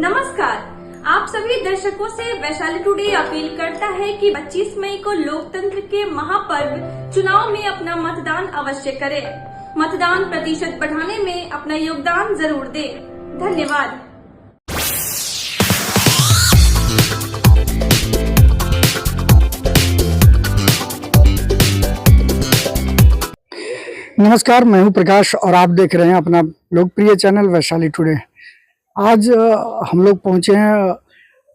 नमस्कार। आप सभी दर्शकों से वैशाली टुडे अपील करता है कि 25 मई को लोकतंत्र के महापर्व चुनाव में अपना मतदान अवश्य करें। मतदान प्रतिशत बढ़ाने में अपना योगदान जरूर दें। धन्यवाद। नमस्कार, मैं हूं प्रकाश और आप देख रहे हैं अपना लोकप्रिय चैनल वैशाली टुडे। आज हम लोग पहुंचे हैं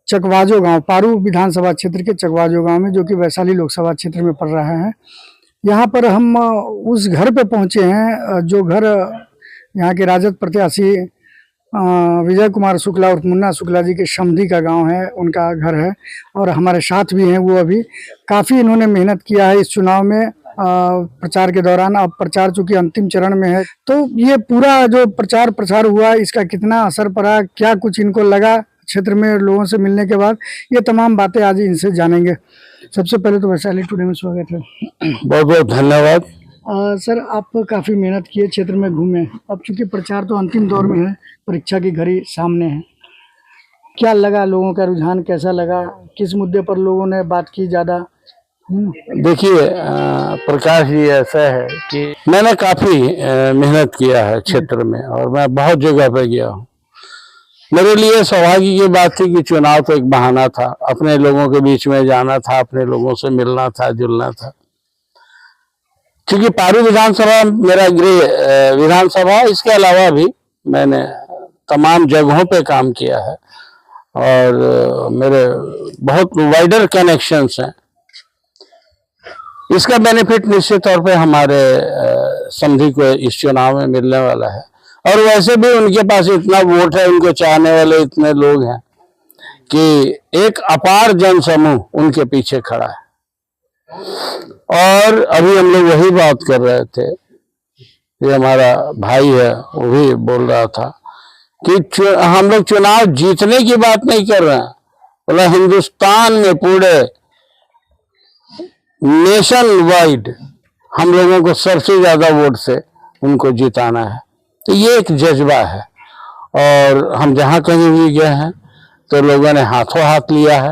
चकवाजो गांव, पारू विधानसभा क्षेत्र के चकवाजो गांव में, जो कि वैशाली लोकसभा क्षेत्र में पड़ रहा है। यहां पर हम उस घर पे पहुंचे हैं जो घर यहां के राजद प्रत्याशी विजय कुमार शुक्ला और मुन्ना शुक्ला जी के समधी का गांव है, उनका घर है। और हमारे साथ भी हैं वो। अभी काफ़ी इन्होंने मेहनत किया है इस चुनाव में प्रचार के दौरान। अब प्रचार चूंकि अंतिम चरण में है, तो ये पूरा जो प्रचार प्रसार हुआ, इसका कितना असर पड़ा, क्या कुछ इनको लगा क्षेत्र में लोगों से मिलने के बाद, ये तमाम बातें आज इनसे जानेंगे। सबसे पहले तो वैशाली टुडे में स्वागत है। बहुत बहुत धन्यवाद। सर, आप काफ़ी मेहनत किए, क्षेत्र में घूमे। अब चूंकि प्रचार तो अंतिम दौर में है, परीक्षा की घड़ी सामने है, क्या लगा, लोगों का रुझान कैसा लगा, किस मुद्दे पर लोगों ने बात की ज़्यादा? देखिए प्रकाश जी, ऐसा है कि मैंने काफी मेहनत किया है क्षेत्र में और मैं बहुत जगह पे गया हूँ। मेरे लिए सौभाग्य की बात थी कि चुनाव तो एक बहाना था, अपने लोगों के बीच में जाना था, अपने लोगों से मिलना था, जुलना था। क्योंकि पारू विधानसभा मेरा गृह विधानसभा, इसके अलावा भी मैंने तमाम जगहों पे काम किया है और मेरे बहुत वाइडर कनेक्शंस हैं। इसका बेनिफिट निश्चित तौर पे हमारे समधी को इस चुनाव में मिलने वाला है। और वैसे भी उनके पास इतना वोट है, उनको चाहने वाले इतने लोग हैं कि एक अपार जनसमूह उनके पीछे खड़ा है। और अभी हम लोग वही बात कर रहे थे, ये हमारा भाई है, वो भी बोल रहा था कि हम लोग चुनाव जीतने की बात नहीं कर रहे हैं, बोला हिंदुस्तान में पूरे नेशन वाइड हम लोगों को सबसे ज्यादा वोट से उनको जिताना है। तो ये एक जज्बा है और हम जहां कहीं भी गए हैं तो लोगों ने हाथों हाथ लिया है।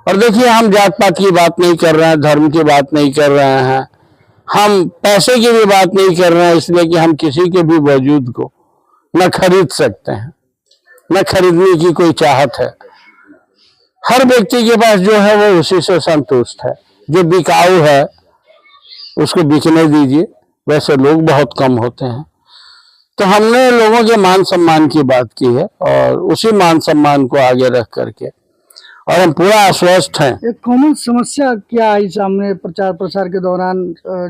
और देखिए, हम जात पात की बात नहीं कर रहे हैं, धर्म की बात नहीं कर रहे हैं, हम पैसे की भी बात नहीं कर रहे हैं, इसलिए कि हम किसी के भी वजूद को न खरीद सकते हैं, न खरीदने की कोई चाहत है। हर व्यक्ति के पास जो है वो उसी से संतुष्ट है। जो बिकाऊ है उसको बिकने दीजिए, वैसे लोग बहुत कम होते हैं। तो हमने लोगों के मान सम्मान की बात की है और उसी मान सम्मान को आगे रख करके, और हम पूरा आश्वस्त हैं। एक कॉमन समस्या क्या आई सामने प्रचार प्रसार के दौरान,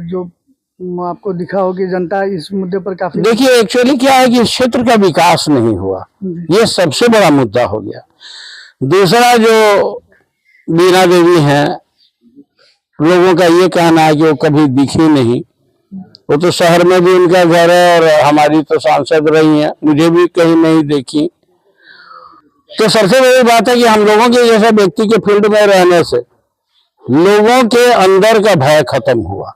जो आपको दिखा हो कि जनता इस मुद्दे पर काफी? देखिए, एक्चुअली क्या है कि क्षेत्र का विकास नहीं हुआ, ये सबसे बड़ा मुद्दा हो गया। दूसरा, जो बीना देवी हैं, लोगों का ये कहना है कि वो कभी दिखी नहीं। वो तो शहर में भी उनका घर है और हमारी तो सांसद रही हैं, मुझे भी कहीं नहीं देखी। तो सबसे बड़ी बात है कि हम लोगों के जैसे व्यक्ति के फील्ड में रहने से लोगों के अंदर का भय खत्म हुआ।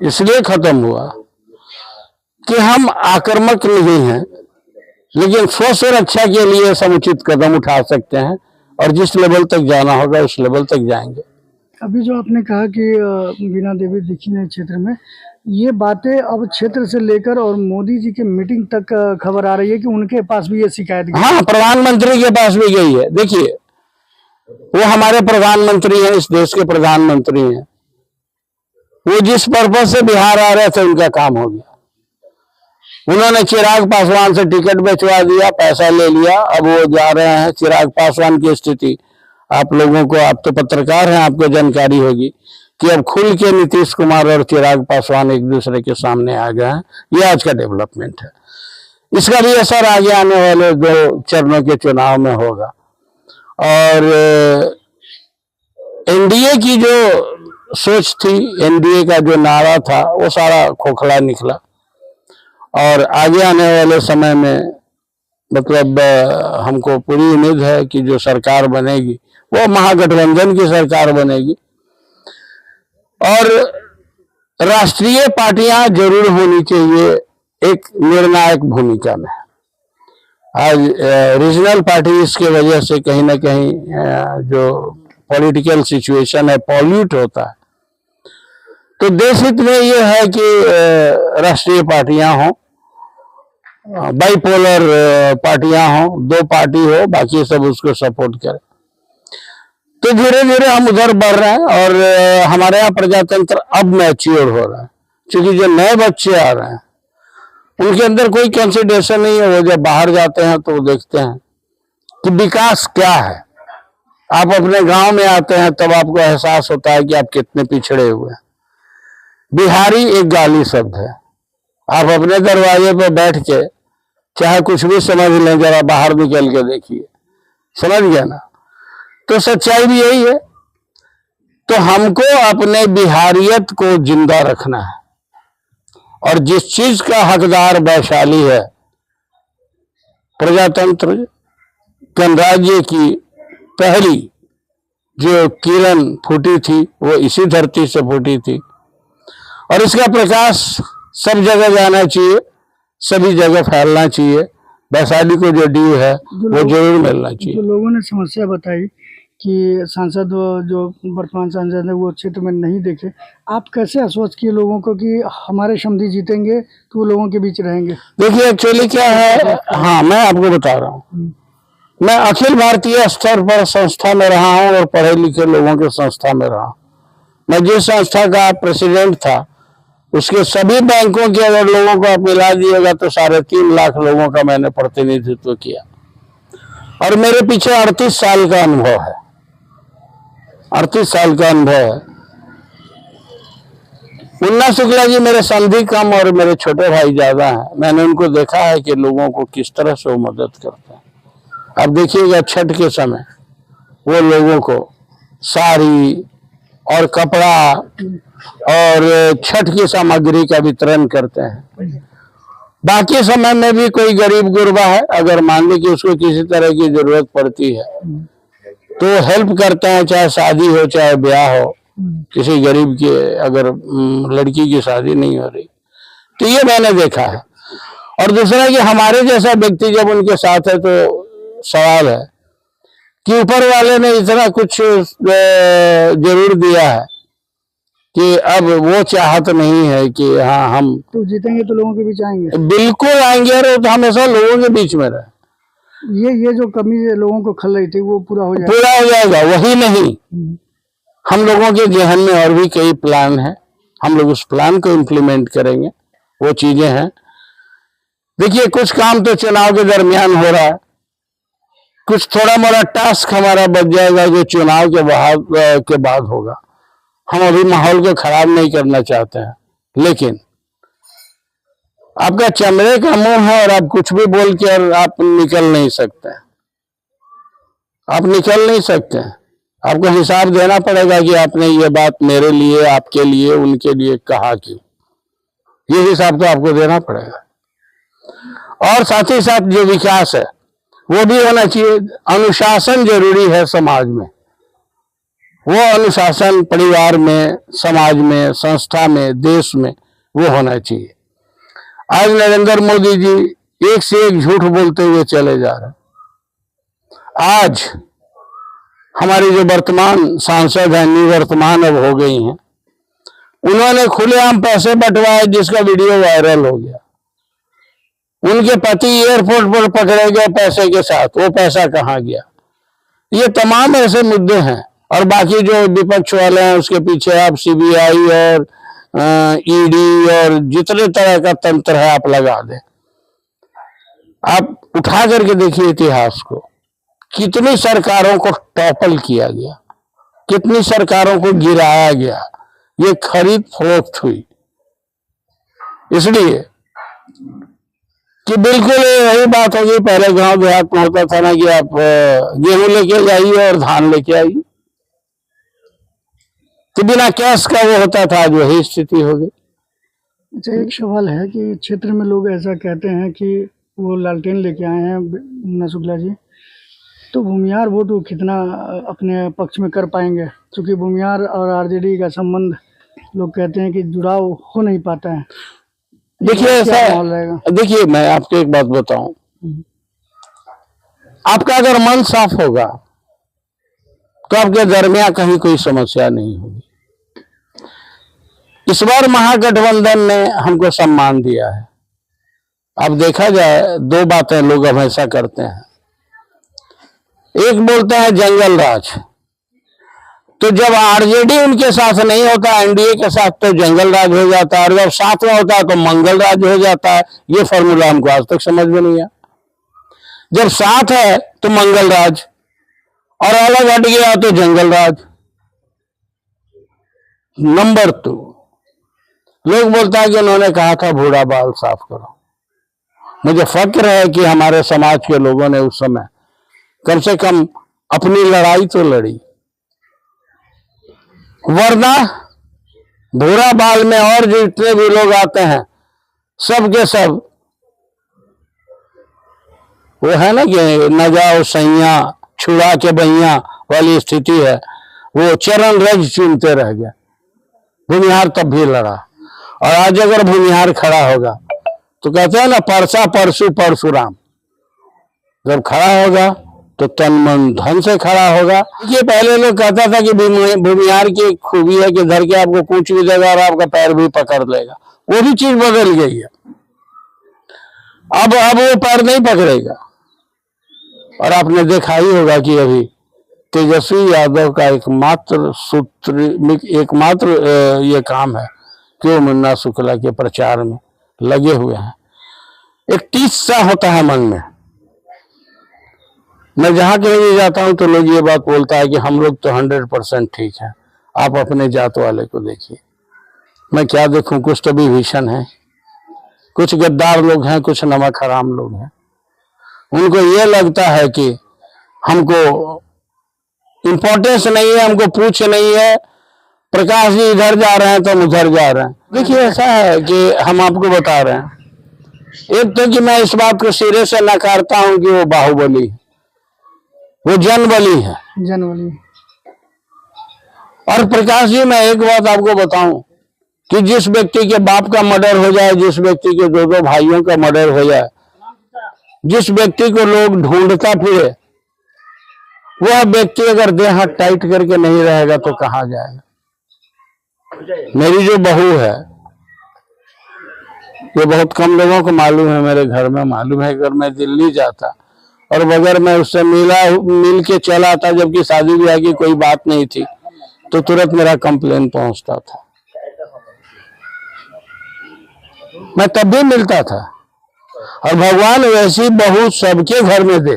इसलिए खत्म हुआ कि हम आक्रामक नहीं हैं, लेकिन स्व सुरक्षा के लिए समुचित कदम उठा सकते हैं और जिस लेवल तक जाना होगा उस लेवल तक जाएंगे। अभी जो आपने कहा कि बीना देवी दिखी नहीं क्षेत्र में, ये बातें अब क्षेत्र से लेकर और मोदी जी के मीटिंग तक खबर आ रही है कि उनके पास भी ये शिकायत गई। हाँ, प्रधानमंत्री के पास भी गई है। देखिए, वो हमारे प्रधानमंत्री हैं, इस देश के प्रधानमंत्री हैं। वो जिस पर्पज से बिहार आ रहे थे उनका काम हो गया। उन्होंने चिराग पासवान से टिकट बेचवा दिया, पैसा ले लिया, अब वो जा रहे हैं। चिराग पासवान की स्थिति आप लोगों को, आप तो पत्रकार हैं, आपको जानकारी होगी कि अब खुल के नीतीश कुमार और चिराग पासवान एक दूसरे के सामने आ गए हैं। ये आज का डेवलपमेंट है। इसका भी असर आगे आने वाले 2 चरणों के चुनाव में होगा। और एनडीए की जो सोच थी, एनडीए का जो नारा था, वो सारा खोखला निकला। और आगे आने वाले समय में मतलब हमको पूरी उम्मीद है कि जो सरकार बनेगी वो महागठबंधन की सरकार बनेगी और राष्ट्रीय पार्टियां जरूर होनी चाहिए एक निर्णायक भूमिका में। आज रीजनल पार्टीज की वजह से कहीं ना कहीं जो पॉलिटिकल सिचुएशन है पॉल्यूट होता है। तो देश हित में ये है कि राष्ट्रीय पार्टियां हों, बाइपोलर पार्टियां हों, दो पार्टी हो, बाकी सब उसको सपोर्ट करें। तो धीरे धीरे हम उधर बढ़ रहे हैं और हमारे यहाँ प्रजातंत्र अब मैच्योर हो रहा है, क्योंकि जो नए बच्चे आ रहे हैं उनके अंदर कोई कंसिडरेशन नहीं है। वो जब बाहर जाते हैं तो वो देखते हैं कि विकास क्या है। आप अपने गांव में आते हैं तब आपको एहसास होता है कि आप कितने पिछड़े हुए हैं। बिहारी एक गाली शब्द है। आप अपने दरवाजे पर बैठ के चाहे कुछ भी समझ लें, जरा बाहर निकल के देखिए, समझ गया ना। तो सच्चाई भी यही है। तो हमको अपने बिहारियत को जिंदा रखना है, और जिस चीज का हकदार वैशाली है, प्रजातंत्र गणराज्य की पहली जो किरण फूटी थी वो इसी धरती से फूटी थी, और इसका प्रकाश सब जगह जाना चाहिए, सभी जगह फैलना चाहिए। वैशाली को जो ड्यू है वो जरूर मिलना चाहिए। जो लोगों ने समस्या बताई कि सांसद जो वर्तमान सांसद है वो क्षेत्र में नहीं देखे, आप कैसे आश्वस्त किए लोगों को कि हमारे समधी जीतेंगे तो वो लोगों के बीच रहेंगे? देखिए एक्चुअली क्या है, हाँ मैं आपको बता रहा हूँ, मैं अखिल भारतीय स्तर पर संस्था में रहा हूँ और पढ़े लिखे लोगों के संस्था में रहा हूँ। मैं जिस संस्था का प्रेसिडेंट था उसके सभी बैंकों के अगर लोगों को आप मिला दिएगा तो 3.5 लाख लोगों का मैंने प्रतिनिधित्व किया, और मेरे पीछे 38 साल का अनुभव है। 38 साल का अनुभव है। मुन्ना शुक्ला जी मेरे संधि कम और मेरे छोटे भाई ज्यादा हैं। मैंने उनको देखा है कि लोगों को किस तरह से वो मदद करते हैं। अब देखिएगा छठ के समय वो लोगों को साड़ी और कपड़ा और छठ की सामग्री का वितरण करते हैं। बाकी समय में भी कोई गरीब गुरबा है, अगर मान ली कि उसको किसी तरह की जरूरत पड़ती है तो हेल्प करते हैं, चाहे शादी हो चाहे ब्याह हो। किसी गरीब की अगर लड़की की शादी नहीं हो रही, तो ये मैंने देखा है। और दूसरा कि हमारे जैसा व्यक्ति जब उनके साथ है तो सवाल है कि ऊपर वाले ने इतना कुछ जरूर दिया है कि अब वो चाहत नहीं है कि हाँ हम तो जीतेंगे तो लोगों के बीच आएंगे। बिल्कुल आएंगे, और तो हमेशा लोगों के बीच में रहे। ये जो कमी लोगों को खल रही थी वो पूरा हो जाएगा। पूरा हो जाएगा। वही नहीं, हम लोगों के जहन में और भी कई प्लान हैं, हम लोग उस प्लान को इम्प्लीमेंट करेंगे। वो चीजें हैं, देखिए कुछ काम तो चुनाव के दरमियान हो रहा है, कुछ थोड़ा मोड़ा टास्क हमारा बच जाएगा जो चुनाव के बाद होगा। हम अभी माहौल को खराब नहीं करना चाहते हैं, लेकिन आपका चमड़े का मुंह है और आप कुछ भी बोल के और आप निकल नहीं सकते। आप निकल नहीं सकते। आपको हिसाब देना पड़ेगा कि आपने ये बात मेरे लिए, आपके लिए, उनके लिए कहा क्यों। ये हिसाब तो आपको देना पड़ेगा। और साथ ही साथ जो विकास है वो भी होना चाहिए। अनुशासन जरूरी है समाज में। वो अनुशासन परिवार में, समाज में, संस्था में, देश में वो होना चाहिए। आज नरेंद्र मोदी जी एक से एक झूठ बोलते हुए चले जा रहे हैं। आज हमारी जो वर्तमान सांसद हैं, निवर्तमान अब हो गई हैं, उन्होंने खुलेआम पैसे बंटवाए जिसका वीडियो वायरल हो गया। उनके पति एयरपोर्ट पर पकड़े गए पैसे के साथ, वो पैसा कहाँ गया। ये तमाम ऐसे मुद्दे हैं। और बाकी जो विपक्ष वाले हैं उसके पीछे आप सीबीआई और ईडी और जितने तरह का तंत्र है आप लगा दें। आप उठा करके देखिए इतिहास को, कितनी सरकारों को टॉपल किया गया, कितनी सरकारों को गिराया गया। ये खरीद फरोख्त हुई इसलिए कि बिल्कुल यही बात होगी। पहले गांव देहात में होता था ना कि आप गेहूं लेके जाइए और धान लेके आइए, तो बिना कैश का वो होता था। आज वही स्थिति हो गई। अच्छा, एक सवाल है कि क्षेत्र में लोग ऐसा कहते हैं कि वो लालटेन लेके आए हैं मुन्ना शुक्ला जी, तो भूमिहार वोट वो कितना अपने पक्ष में कर पाएंगे, क्योंकि भूमिहार और आरजेडी का संबंध लोग कहते हैं कि जुड़ाव हो नहीं पाता है। देखिए ऐसा, देखिए मैं आपको एक बात बताऊं, आपका अगर मन साफ होगा तो आपके दरमियान कहीं कोई समस्या नहीं होगी। इस बार महागठबंधन ने हमको सम्मान दिया है। अब देखा जाए, दो बातें लोग हमेशा करते हैं। एक बोलता है जंगल राज, तो जब आरजेडी उनके साथ नहीं होता, एनडीए के साथ, तो जंगल राज हो जाता है, और जब साथ में होता है तो मंगल राज हो जाता है। ये फॉर्मूला हमको आज तक समझ में नहीं आया। जब साथ है तो मंगल राज, और अलग हट गया तो जंगल राज। नंबर 2, लोग बोलता है कि उन्होंने कहा था बूढ़ा बाल साफ करो। मुझे फक्र है कि हमारे समाज के लोगों ने उस समय कम से कम अपनी लड़ाई तो लड़ी, वरना भूरा बाल में और जितने भी लोग आते हैं सब के सब वो है ना कि न जाओ सैया छुड़ा के बैया वाली स्थिति है। वो चरण रज चुनते रह गया। भूमिहार तब भी लड़ा, और आज अगर भूमिहार खड़ा होगा तो कहते हैं ना, परसा परसु परशुराम। जब खड़ा होगा तो तन मन धन से खड़ा होगा। ये पहले लोग कहता था कि भूमिहार की खूबी है कि धर के आपको कूच भी देगा और आपका पैर भी पकड़ लेगा। वो भी चीज बदल गई है। अब वो पैर नहीं पकड़ेगा। और आपने देखा ही होगा कि अभी तेजस्वी यादव का एकमात्र ये काम है कि वो मुन्ना शुक्ला के प्रचार में लगे हुए हैं। एक टीस सा होता है मन में। मैं जहां कहीं भी जाता हूं तो लोग ये बात बोलता है कि हम लोग तो 100% ठीक है, आप अपने जात वाले को देखिए। मैं क्या देखूं, कुछ तो भी भीषण है, कुछ गद्दार लोग हैं, कुछ नमक हराम लोग हैं। उनको ये लगता है कि हमको इंपॉर्टेंस नहीं है, हमको पूछ नहीं है, प्रकाश जी इधर जा रहे हैं तो हम उधर जा रहे हैं। देखिए ऐसा है कि हम आपको बता रहे हैं, एक तो कि मैं इस बात को सिरे से नकारता हूं कि वो बाहुबली है, वो जनबली है, जनवरी। और प्रकाश जी मैं एक बात आपको बताऊं कि जिस व्यक्ति के बाप का मर्डर हो जाए, जिस व्यक्ति के 2 भाइयों का मर्डर हो जाए, जिस व्यक्ति को लोग ढूंढता फिरे, वह व्यक्ति अगर देह हाथ टाइट करके नहीं रहेगा तो कहां जाएगा। मेरी जो बहू है, ये बहुत कम लोगों को मालूम है, मेरे घर में मालूम है। अगर मैं दिल्ली जाता और अगर मैं उससे मिल के चला आता, जबकि शादी ब्याह की कोई बात नहीं थी, तो तुरंत मेरा कंप्लेन पहुंचता था। मैं तब भी मिलता था। और भगवान वैसी बहू सबके घर में दे।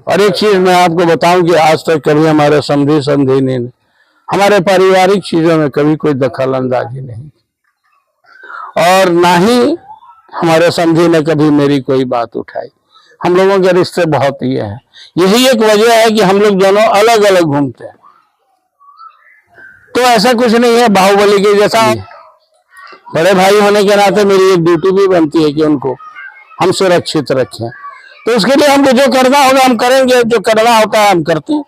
और एक चीज मैं आपको बताऊं कि आज तक कभी हमारे समधी संधिनी ने हमारे पारिवारिक चीजों में कभी कोई दखल अंदाजी नहीं, और ना ही हमारे समधी ने कभी मेरी कोई बात उठाई। हम लोगों के रिश्ते बहुत ये हैं। यही एक वजह है कि हम लोग दोनों अलग अलग घूमते हैं। तो ऐसा कुछ नहीं है बाहुबली के जैसा। बड़े भाई होने के नाते मेरी एक ड्यूटी भी बनती है कि उनको हम सुरक्षित रखें। तो उसके लिए हमको जो करना होगा हम करेंगे, जो करना होता है हम करते हैं।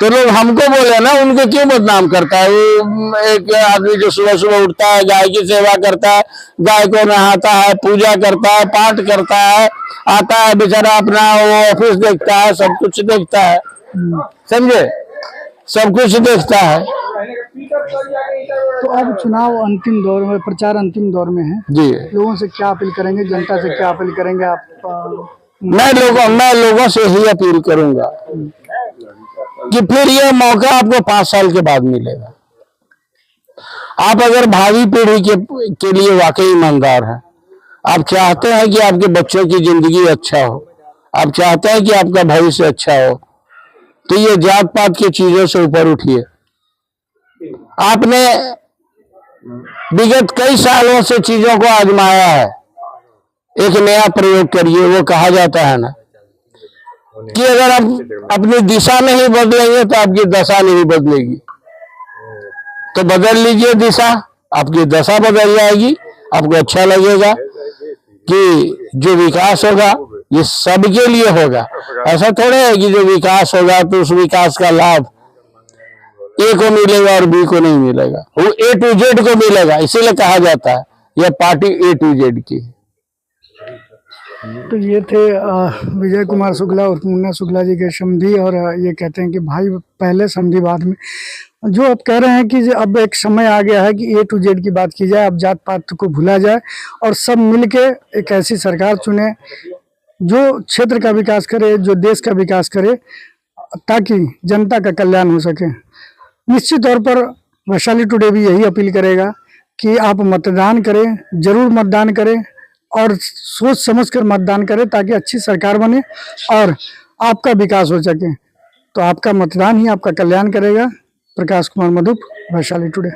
तो लोग हमको बोले ना, उनको क्यों बदनाम करता है। वो एक आदमी जो सुबह सुबह उठता है, गाय की सेवा करता है, गाय को नहाता है, पूजा करता है, पाठ करता है, आता है बेचारा अपना वो ऑफिस देखता है, सब कुछ देखता है, समझे, सब कुछ देखता है। तो अब चुनाव अंतिम दौर में, प्रचार अंतिम दौर में है जी, लोगों से क्या अपील करेंगे, जनता से क्या अपील करेंगे आप? मैं लोगों से ही अपील करूंगा कि फिर यह मौका आपको 5 साल के बाद मिलेगा। आप अगर भावी पीढ़ी के लिए वाकई ईमानदार हैं, आप चाहते हैं कि आपके बच्चों की जिंदगी अच्छा हो, आप चाहते हैं कि आपका भविष्य अच्छा हो, तो ये जात पात की चीजों से ऊपर उठिए। आपने विगत कई सालों से चीजों को आजमाया है, एक नया प्रयोग करिए। वो कहा जाता है ना कि अगर आप अपनी दिशा नहीं बदलेंगे तो आपकी दशा नहीं बदलेगी। तो बदल लीजिए दिशा, आपकी दशा बदल जाएगी। आपको अच्छा लगेगा कि जो विकास होगा ये सबके लिए होगा। ऐसा थोड़ा है कि जो विकास होगा तो उस विकास का लाभ ए को मिलेगा और बी को नहीं मिलेगा, वो A to Z को मिलेगा। इसीलिए कहा जाता है यह पार्टी A to Z की। तो ये थे विजय कुमार शुक्ला और मुन्ना शुक्ला जी के समधी, और ये कहते हैं कि भाई पहले समधी बाद में। जो अब कह रहे हैं कि अब एक समय आ गया है कि A to Z की बात की जाए, अब जात पात को भूला जाए और सब मिलके एक ऐसी सरकार चुने जो क्षेत्र का विकास करे, जो देश का विकास करे, ताकि जनता का कल्याण हो सके। निश्चित तौर पर वैशाली टुडे भी यही अपील करेगा कि आप मतदान करें, जरूर मतदान करें और सोच समझ कर मतदान करें, ताकि अच्छी सरकार बने और आपका विकास हो सके। तो आपका मतदान ही आपका कल्याण करेगा। प्रकाश कुमार मधुप, वैशाली टुडे।